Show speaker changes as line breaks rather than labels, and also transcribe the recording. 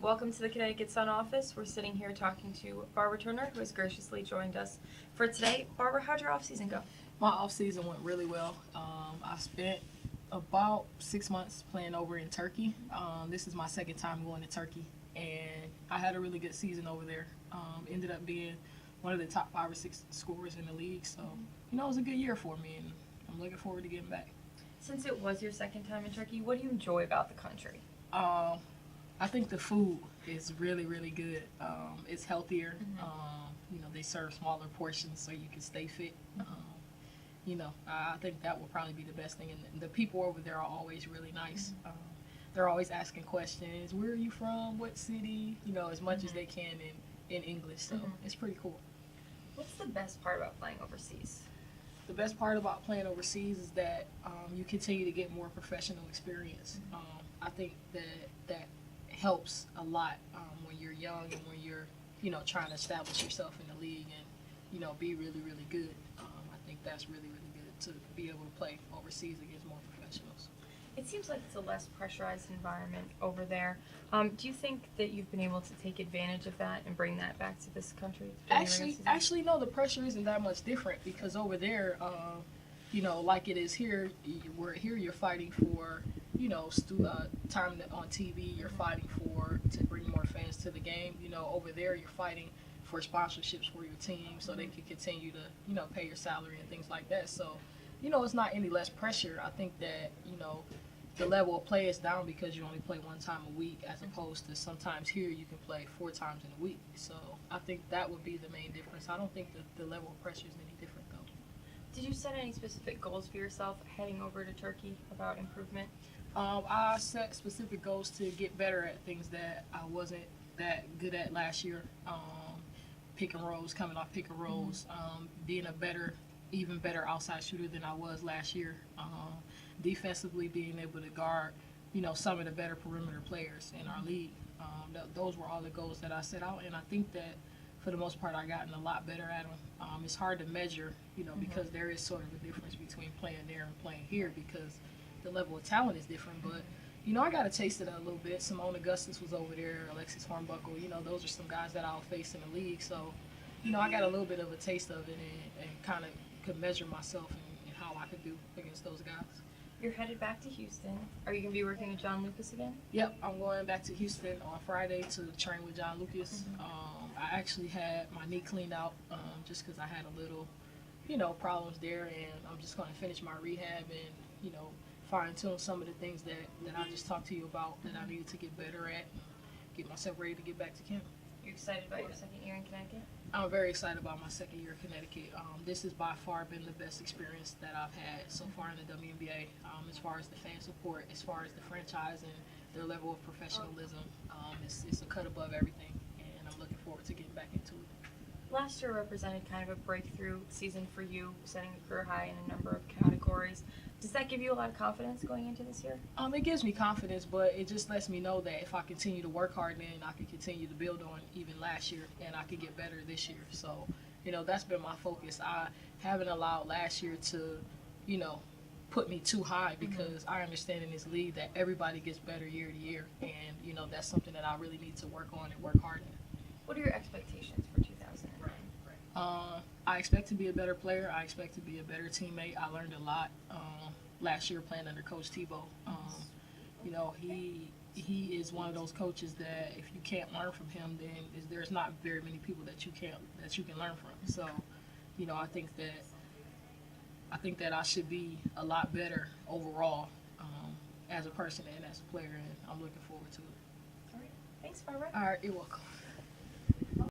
Welcome to the Connecticut Sun office. We're sitting here talking to Barbara Turner, who has graciously joined us for today. Barbara, how'd your off-season go?
My off-season went really well. I spent about 6 months playing over in Turkey. This is my second time going to Turkey, and I had a really good season over there. Ended up being one of the top 5 or 6 scorers in the league. So, it was a good year for me, and I'm looking forward to getting back.
Since it was your second time in Turkey, what do you enjoy about the country?
I think the food is really, really good. It's healthier. They serve smaller portions so you can stay fit. I think that will probably be the best thing. And the people over there are always really nice. They're always asking questions. Where are you from? What city? As much as they can in English. So it's pretty cool.
What's the best part about playing overseas?
The best part about playing overseas is that you continue to get more professional experience. I think that helps a lot when you're young and when you're, trying to establish yourself in the league and, be really, really good. I think that's really, really good to be able to play overseas against more professionals.
It seems like it's a less pressurized environment over there. Do you think that you've been able to take advantage of that and bring that back to this country?
Actually, no, the pressure isn't that much different because over there, like it is here, here you're fighting for, time on TV, you're fighting to bring more fans to the game. Over there you're fighting for sponsorships for your team so they can continue to, pay your salary and things like that. So, it's not any less pressure. I think that, the level of play is down because you only play one time a week as opposed to sometimes here you can play 4 times in a week. So I think that would be the main difference. I don't think that the level of pressure is any different though.
Did you set any specific goals for yourself heading over to Turkey about improvement?
I set specific goals to get better at things that I wasn't that good at last year. Pick and rolls, coming off pick and rolls, being even better outside shooter than I was last year. Defensively, being able to guard, some of the better perimeter players in our league. Those were all the goals that I set out, and I think that for the most part, I've gotten a lot better at them. It's hard to measure, because there is sort of a difference between playing there and playing here because the level of talent is different. But, I got a taste of that a little bit. Simone Augustus was over there, Alexis Hornbuckle. Those are some guys that I'll face in the league. So, I got a little bit of a taste of it and kind of could measure myself and how I could do against those guys.
You're headed back to Houston. Are you going to be working with John Lucas again?
Yep, I'm going back to Houston on Friday to train with John Lucas. I actually had my knee cleaned out just because I had a little, problems there, and I'm just going to finish my rehab and, fine-tune some of the things that I just talked to you about that I needed to get better at and get myself ready to get back to camp.
You're excited about your second year in Connecticut?
I'm very excited about my second year in Connecticut. This has by far been the best experience that I've had so far in the WNBA, as far as the fan support, as far as the franchise and their level of professionalism. It's a cut above everything, and I'm looking forward to getting back into it.
Last year represented kind of a breakthrough season for you, setting a career high in a number of categories. Does that give you a lot of confidence going into this year?
It gives me confidence, but it just lets me know that if I continue to work hard, then I can continue to build on even last year, and I can get better this year. So, that's been my focus. I haven't allowed last year to, put me too high because I understand in this league that everybody gets better year to year, and, that's something that I really need to work on and work hard at.
What are your expectations for 2009?
I expect to be a better player. I expect to be a better teammate. I learned a lot last year playing under Coach Tebow. He is one of those coaches that if you can't learn from him, then there's not very many people that you can learn from. So, I think that I should be a lot better overall as a person and as a player, and I'm looking forward to it.
All right. Thanks, Barbara.
All right, you're welcome.